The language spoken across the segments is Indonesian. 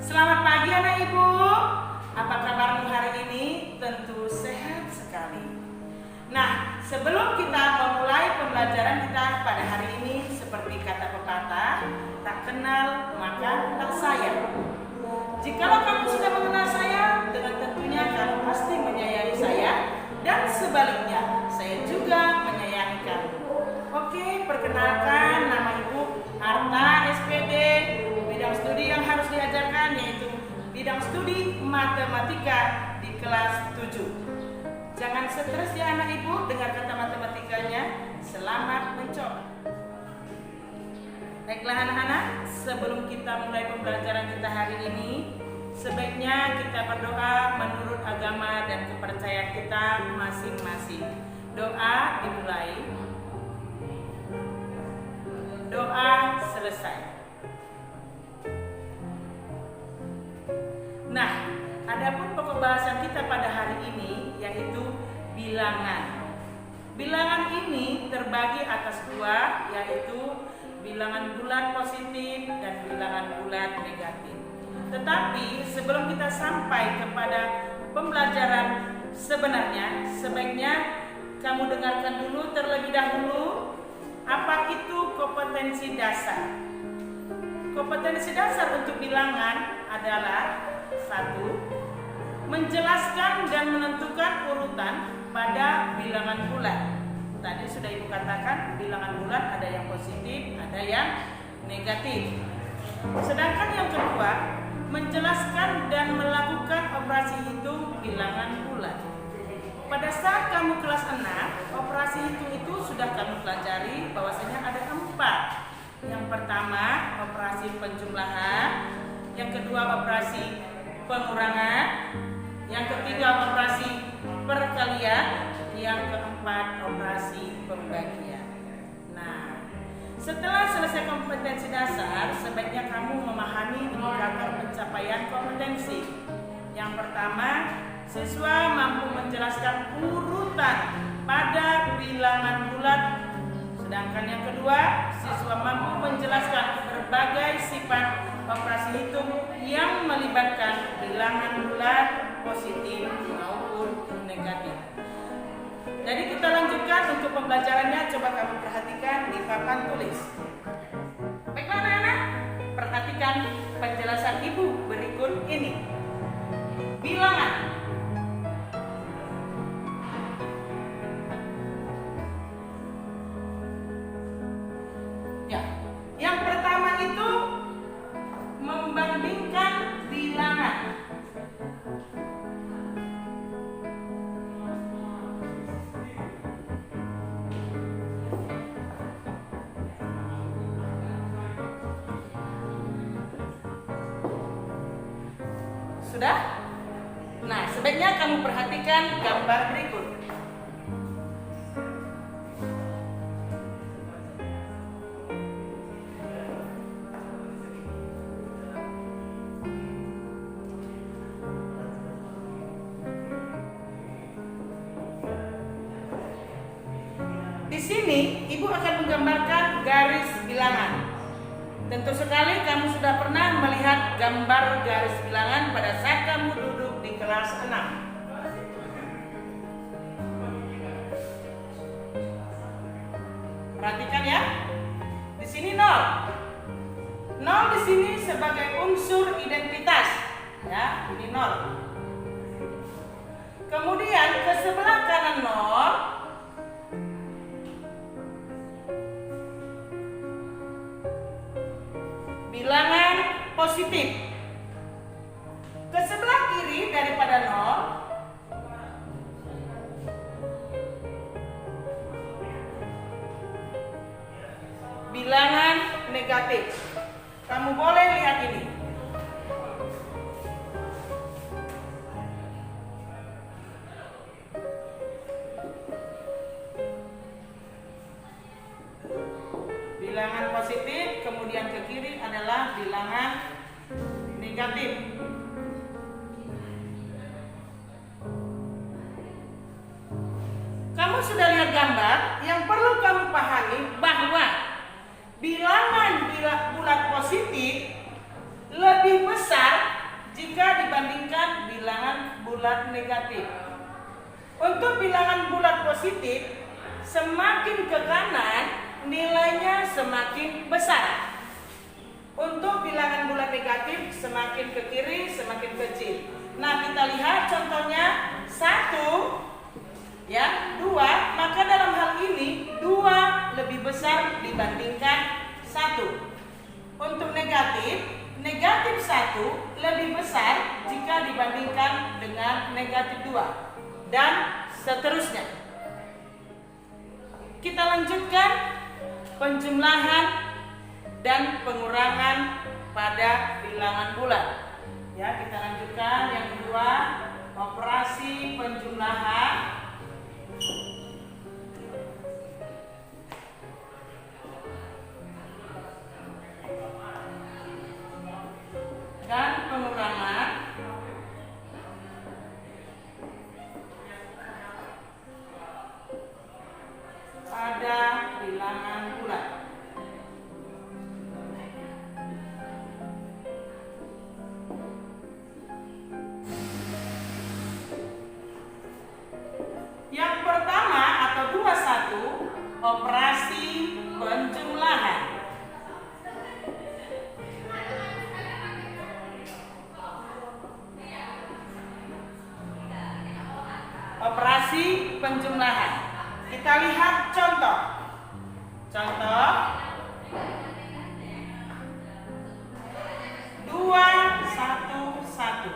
Selamat pagi anak ibu. Apa kabarmu hari ini? Tentu sehat sekali. Nah, sebelum kita memulai pembelajaran kita pada hari ini, seperti kata pepatah, tak kenal maka tak sayang. Jikalau kamu sudah mengenal saya, dengan tentunya kamu pasti menyayangi saya, dan sebaliknya, saya juga menyayangi kamu. Oke, perkenalkan, nama ibu Arta SPD. Bidang studi yang harus diajarkan yaitu bidang studi matematika di kelas 7. Jangan stres ya anak ibu dengar kata matematikanya. Selamat mencoba. Baiklah anak-anak, sebelum kita mulai pembelajaran kita hari ini, sebaiknya kita berdoa menurut agama dan kepercayaan kita masing-masing. Doa dimulai. Doa selesai. Nah, adapun pokok bahasan kita pada hari ini yaitu bilangan. Bilangan ini terbagi atas dua, yaitu bilangan bulat positif dan bilangan bulat negatif. Tetapi sebelum kita sampai kepada pembelajaran sebenarnya, sebaiknya kamu dengarkan dulu terlebih dahulu apa itu kompetensi dasar. Kompetensi dasar untuk bilangan adalah: 1. Menjelaskan dan menentukan urutan pada bilangan bulat. Tadi sudah ibu katakan bilangan bulat ada yang positif, ada yang negatif. Sedangkan yang kedua, menjelaskan dan melakukan operasi hitung bilangan bulat. Pada saat kamu kelas 6, operasi hitung itu sudah kamu pelajari bahwasanya ada 4. Yang pertama, operasi penjumlahan. Yang kedua, operasi pengurangan. Yang ketiga, operasi perkalian. Yang keempat, operasi pembagian. Nah, setelah selesai kompetensi dasar, sebaiknya kamu memahami indikator pencapaian kompetensi. Yang pertama, siswa mampu menjelaskan urutan pada bilangan bulat. Sedangkan yang kedua, siswa mampu menjelaskan berbagai sifat operasi hitung yang melibatkan bilangan bulat positif maupun negatif. Jadi kita lanjutkan untuk pembelajarannya. Coba kamu perhatikan di papan tulis. Baiklah anak-anak, perhatikan penjelasan ibu berikut ini. Bilangan. Ya, yang pertama itu membandingkan bilangan. Sudah? Nah, sebaiknya kamu perhatikan gambar berikut. Di sini ibu akan menggambarkan garis bilangan. Tentu sekali kamu sudah pernah melihat gambar garis bilangan pada saat kamu duduk di kelas 6. Perhatikan ya. Di sini 0. 0 di sini sebagai unsur identitas. Ya, ini 0. Kemudian ke sebelah kanan 0 bilangan positif. Ke sebelah kiri daripada 0 bilangan negatif. Kamu boleh lihat ini. Bilangan positif, kemudian ke kiri adalah bilangan negatif. Kamu sudah lihat gambar, yang perlu kamu pahami bahwa bilangan bulat positif lebih besar bulat negatif. Untuk bilangan bulat positif, semakin ke kanan nilainya semakin besar. Untuk bilangan bulat negatif, semakin ke kiri semakin kecil. Nah, kita lihat contohnya 1 ya, 2, maka dalam hal ini 2 lebih besar dibandingkan 1. Untuk negatif 1 lebih besar jika dibandingkan dengan negatif 2 dan seterusnya. Kita lanjutkan penjumlahan dan pengurangan pada bilangan bulat. Ya, kita lanjutkan yang kedua, operasi penjumlahan dan pengurangan pada bilangan bulat. Yang pertama atau 21, operasi penjumlahan. Operasi penjumlahan. Kita lihat contoh. Contoh 211.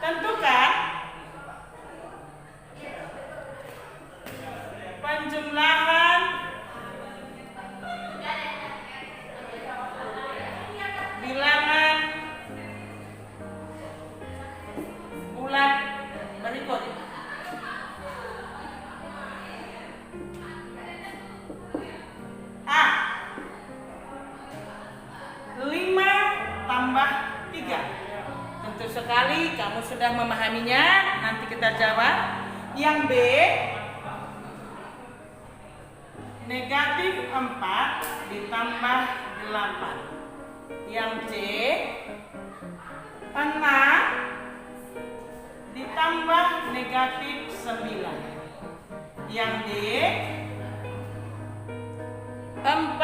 Tentukan penjumlahan bilangan bulat berikut. A. 5 tambah 3. Tentu sekali kamu sudah memahaminya. Nanti kita jawab. Yang B, negatif 4 ditambah 8. Yang C, 6 ditambah negatif 9. Yang D, 4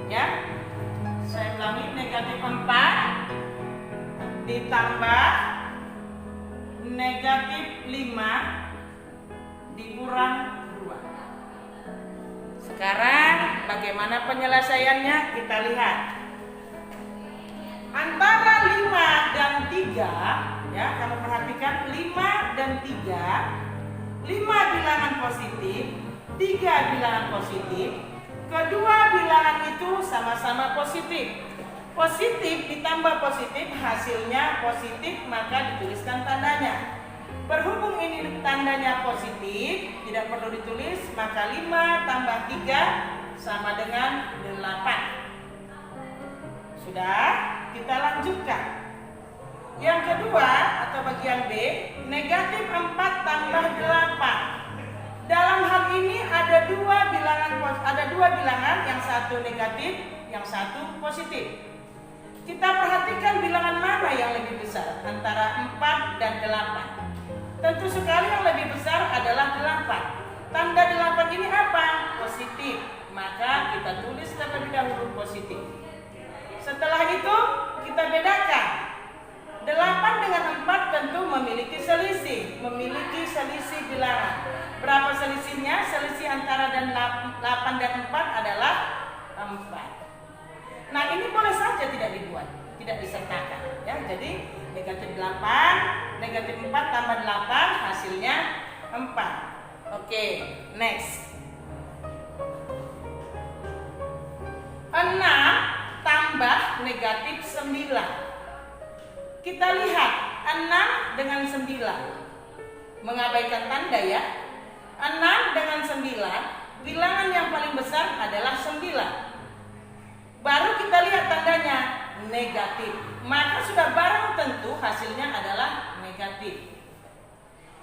ya, saya ulangi, negatif 4 ditambah negatif 5 dikurang 2. Sekarang bagaimana penyelesaiannya? Kita lihat. Antara 5 dan 3 ya, kamu perhatikan 5 dan 3, 5 bilangan positif, 3 bilangan positif. Kedua bilangan itu sama-sama positif. Positif ditambah positif hasilnya positif, maka dituliskan tandanya. Berhubung ini tandanya positif, tidak perlu ditulis, maka 5 tambah 3 sama dengan 8. Sudah, kita lanjutkan. Yang kedua atau bagian B, negatif 4 tambah 8. Dalam hal ini ada dua bilangan, yang satu negatif, yang satu positif. Kita perhatikan bilangan mana yang lebih besar antara 4 dan 8. Tentu sekali yang lebih besar adalah 8. Tanda 8 ini apa? Positif. Maka kita tulis terlebih dahulu positif. Setelah itu kita bedakan. 8 dengan 4 tentu memiliki selisih bilangan. Berapa selisihnya? Selisih antara 8 dan 4 adalah 4. Nah, ini boleh saja tidak dibuat, tidak disertakan ya. Jadi negatif 8, negatif 4 tambah 8 hasilnya 4. Oke, next. 6 tambah negatif 9. Kita lihat 6 dengan 9. Mengabaikan tanda ya. 6 dengan 9, bilangan yang paling besar adalah 9. Baru kita lihat tandanya negatif, maka sudah barang tentu hasilnya adalah negatif.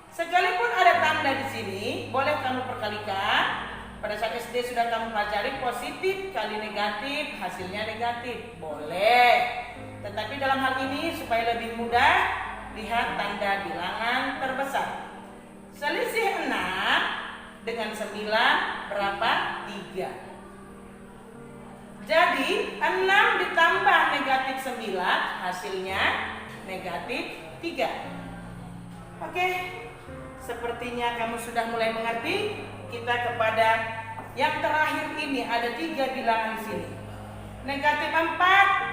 Sekalipun ada tanda di sini, boleh kamu perkalikan. pada saat SD sudah kamu pelajari positif kali negatif, hasilnya negatif. Boleh. Tetapi dalam hal ini supaya lebih mudah, lihat tanda bilangan terbesar. Selisih 6 dengan 9 berapa? 3. Jadi 6 ditambah negatif 9 hasilnya negatif 3. Oke, sepertinya kamu sudah mulai mengerti. Kita kepada yang terakhir ini ada 3 bilangan di sini. Negatif 4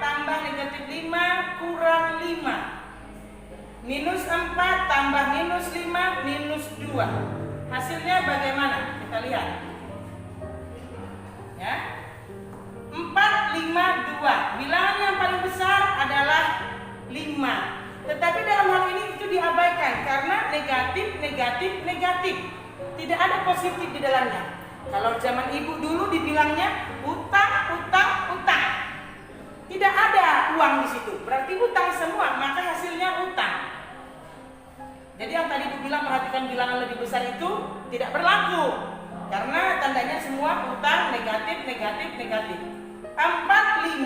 tambah negatif 5 kurang 5. Minus 4 tambah minus 5 minus 2. Hasilnya bagaimana? Kita lihat. Ya. 4, 5, 2. Bilangan yang paling besar adalah 5. Tetapi dalam hal ini itu diabaikan karena negatif, negatif, negatif. Tidak ada positif di dalamnya. Kalau zaman ibu dulu dibilangnya utang, utang, utang. Tidak ada uang di situ. Berarti utang semua, maka hasilnya utang. Jadi yang tadi ibu bilang perhatikan bilangan lebih besar itu tidak berlaku. Karena tandanya semua utang, negatif, negatif, negatif. 4, 5,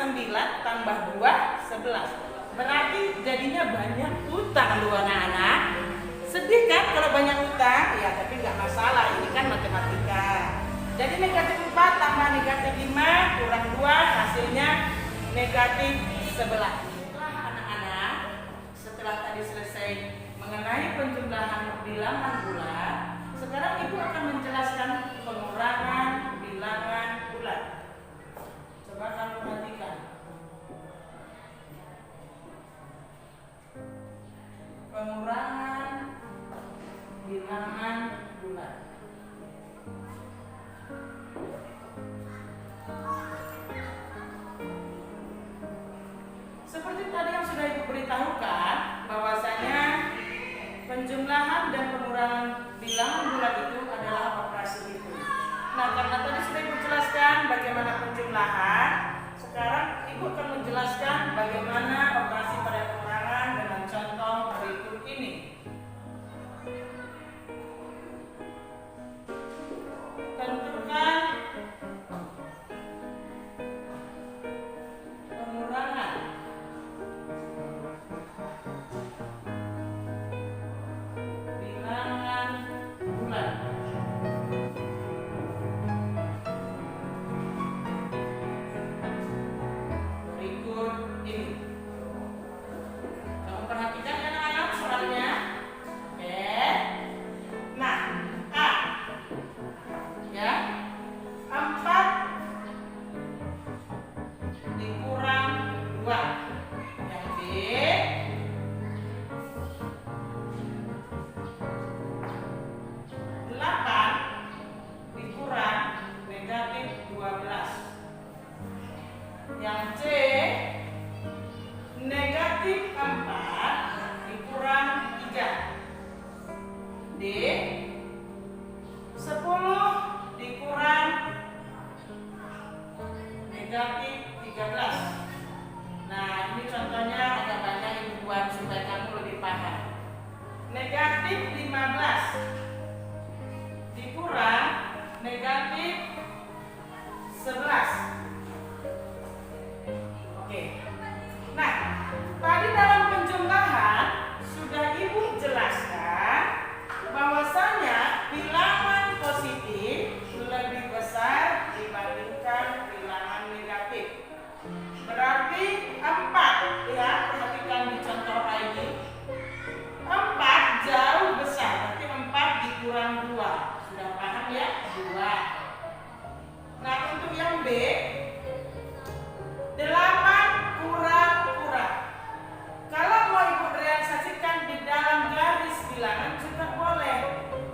9 tambah 2, 11. Berarti jadinya banyak utang loh anak-anak. Sedih kan kalau banyak utang? Ya tapi nggak masalah, ini kan matematika. Jadi negatif 4 tambah negatif 5 kurang 2 hasilnya negatif 11. Anak-anak, setelah tadi selesai mengenai penjumlahan bilangan bulat, sekarang ibu akan menjelaskan pengurangan bilangan bulat. Coba kamu perhatikan. Pengurangan bilangan bulat. Seperti tadi yang sudah ibu beritahukan, bahwasanya penjumlahan dan pengurangan bilangan bulat itu adalah operasi hitung. Nah, karena tadi sudah ibu jelaskan bagaimana penjumlahan, sekarang ibu akan menjelaskan bagaimana operasi pada pengurangan dengan contoh berikut ini. Tentukan pengurangan bilangan bulat. Berikut ini. Kamu perhatikan ya anak-anak soalnya. Oke. Nah, A. Ya. 4 dikurang 2. Yang B. 8 dikurang negatif 12. Yang C. Negatif 4 dikurang 3. D. 10 dikurang negatif 13. Nah, ini contohnya agak banyak ibu buat supaya kamu lebih paham. Negatif 15 dikurang negatif 11. Oke. Nah, tadi dalam penjumlahan sudah ibu jelaskan bahwasanya bilangan positif lebih besar dibandingkan bilangan negatif. Berarti 4, ya, perhatikan di contoh ini. 4 jauh besar, berarti 4 dikurang 2. Sudah paham ya? 2. Nah, untuk yang B, 8 kurang. Kalau mau ibu realisasikan di dalam garis bilangan juga boleh.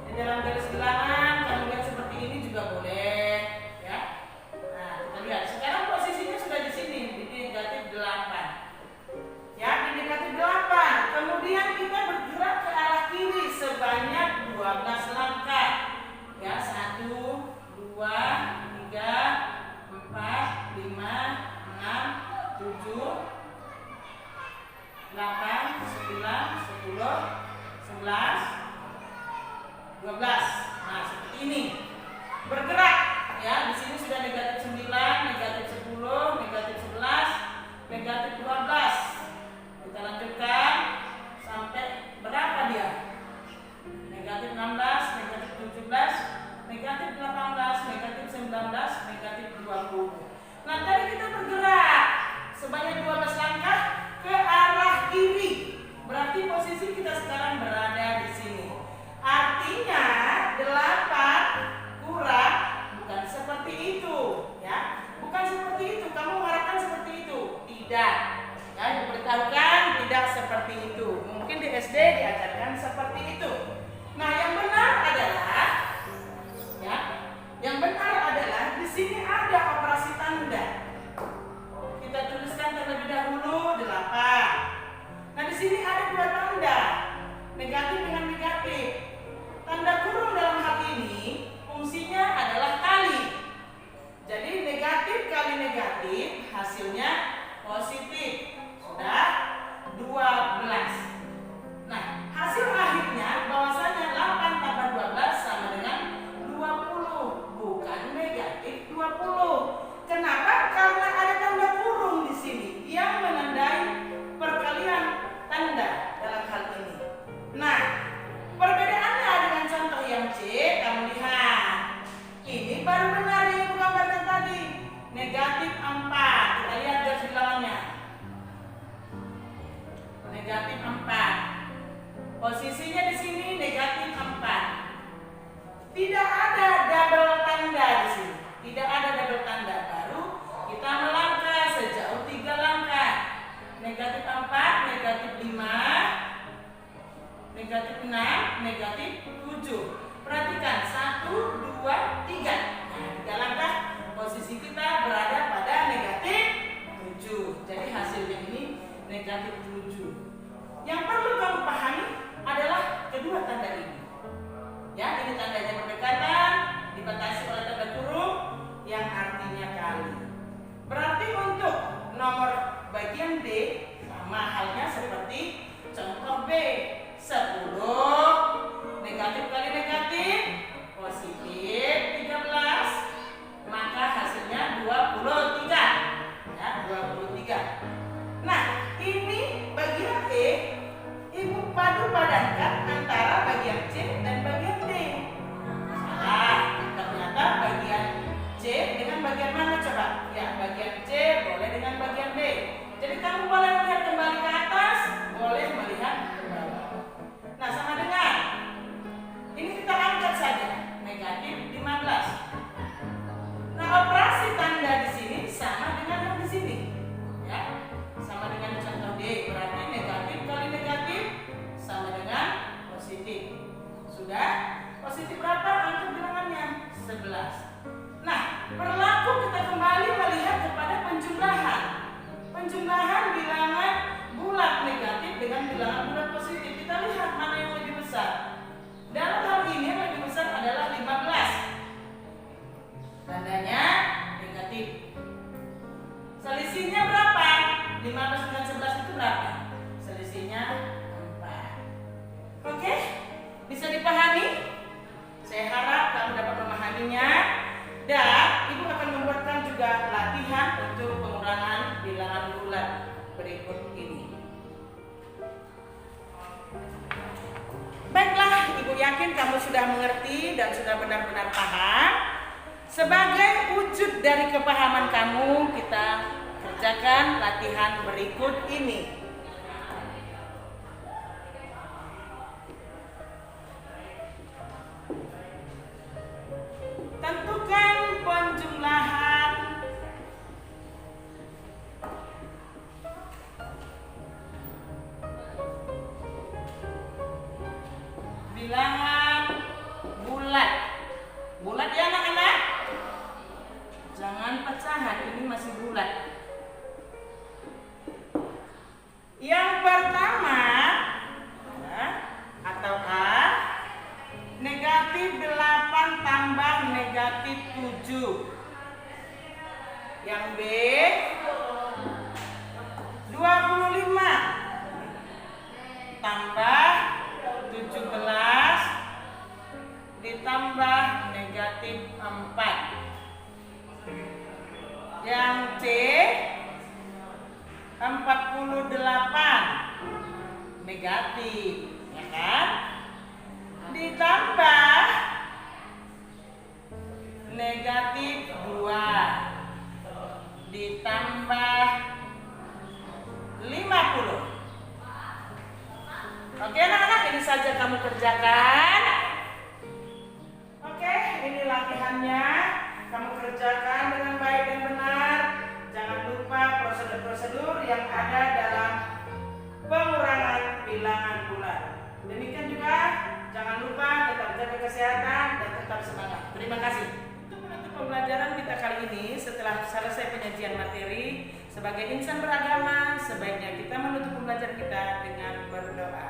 Di dalam garis bilangan kamu lihat seperti ini juga boleh, ya. Nah, kita lihat. Sekarang posisinya sudah di sini, di negatif 8. Ya, di negatif 8. Kemudian kita bergerak ke arah kiri sebanyak 12 langkah. Ya, 1, 2, 3, 4, 5, 6, 7, 8, 9, 10, 11, 12. Nah, seperti ini. bergerak ya. Di sini sudah negatif 9, negatif 10, negatif 11, negatif 12. Kita lanjutkan sampai berapa dia? Negatif 16, negatif 17, negatif 18, negatif 19, negatif 20. Nah, tadi kita bergerak sebanyak 12 langkah ke arah kiri. Berarti posisi kita sekarang berada di sini. Artinya 8 kurang bukan seperti itu, ya. Bukan seperti itu. Kamu mengharapkan seperti itu? Tidak. Ya, diberitahukan tidak seperti itu. Mungkin di SD diajarkan seperti itu. Nah, yang benar adalah, ya, yang benar adalah di sini ada operasi tanda. Kita tuliskan terlebih dahulu 8. Nah, di sini ada 2 tanda, negatif dengan negatif. Tanda kurung dalam hal ini fungsinya adalah kali. Jadi negatif kali negatif hasilnya positif. Sudah 12. Nah, hasil akhirnya bahwasanya 8 tambah 12 sama dengan 20, bukan negatif 20. Kenapa? Karena ada tanda kurung di sini yang menandai perkalian tanda dalam hal ini. Nah, perbedaannya dengan contoh yang C, kamu lihat. Ini baru benar yang ibu gambarkan tadi. Negatif 4. Kita lihat garis bilangannya. Negatif 4. Posisinya di sini negatif 4. Tidak ada double tanda di sini. Tidak ada double tanda. Baru kita melangkah sejauh 3 langkah. Negatif 4, negatif 5, negatif 6, negatif 7. Perhatikan 1, 2, 3. Nah, 3 langkah posisi kita berada pada negatif 7. Jadi hasilnya ini negatif 7. Yang perlu kamu pahami adalah kedua tanda ini. Ya, ini tandanya berdekatan, dibatasi oleh tanda kurung yang artinya kali. Berarti untuk nomor bagian D sama halnya seperti contoh B. 10 negatif kali negatif positif 13, maka hasilnya 23. Ya, 23. Nah, ini bagian E, ibu padu padankan antara bagian C dan bagian D. Salah, ternyata bagian C dengan bagian mana coba? Ya, bagian C boleh dengan bagian B. Jadi kamu boleh melihat kembali ke atas, boleh melihat ke bawah. Nah, sama dengan ini kita angkat saja negatif 15. Nah, operasi tanda di sini sama dengan yang di sini. Ya, sama dengan contoh D, berarti negatif kali negatif sama dengan positif. Sudah? Positif berapa? Angkat bilangannya 11. Nah, berlaku kita kembali melihat kepada penjumlahan. Penjumlahan bilangan bulat negatif dengan bilangan bulat positif. Kita lihat mana yang lebih besar. Dalam hal ini yang lebih besar adalah 15. Tandanya negatif. Selisihnya berapa? 15 dengan 11 itu berapa? Selisihnya 4. Oke? Bisa dipahami? Saya harap kamu dapat memahaminya. Dan ibu akan membuatkan juga latihan untuk pengurangan bilangan bulat berikut ini. Baiklah, ibu yakin kamu sudah mengerti dan sudah benar-benar paham. Sebagai wujud dari kepahaman kamu, kita kerjakan latihan berikut ini. Tentukan penjumlahan bilangan bulat. Bulat ya anak-anak? Jangan pecahan, ini masih bulat. negatif, ya kan? Ditambah negatif 2 ditambah 50. Oke anak-anak, ini saja kamu kerjakan. Oke, ini latihannya. Kamu kerjakan dengan baik dan benar. Jangan lupa prosedur-prosedur yang ada dalam pengurangan bilangan bulan. Demikian juga jangan lupa tetap jaga kesehatan dan tetap semangat. Terima kasih. Untuk menutup pembelajaran kita kali ini, setelah selesai penyajian materi, sebagai insan beragama, sebaiknya kita menutup pembelajaran kita dengan berdoa.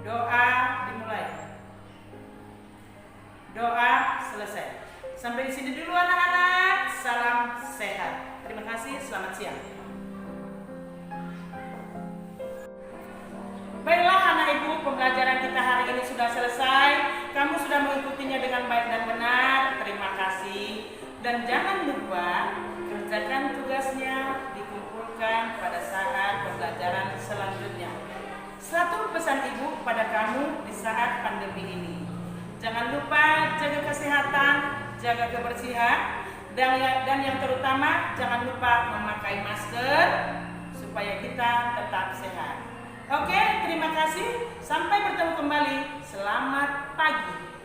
Doa dimulai. Doa selesai. Sampai di sini dulu anak-anak. Salam sehat. Terima kasih. Selamat siang. Baiklah anak ibu, pembelajaran kita hari ini sudah selesai. Kamu sudah mengikutinya dengan baik dan benar. Terima kasih. Dan jangan lupa kerjakan tugasnya, dikumpulkan pada saat pembelajaran selanjutnya. Satu pesan ibu pada kamu di saat pandemi ini. Jangan lupa jaga kesehatan, jaga kebersihan, dan yang terutama jangan lupa memakai masker supaya kita tetap sehat. Oke, terima kasih. Sampai bertemu kembali. Selamat pagi.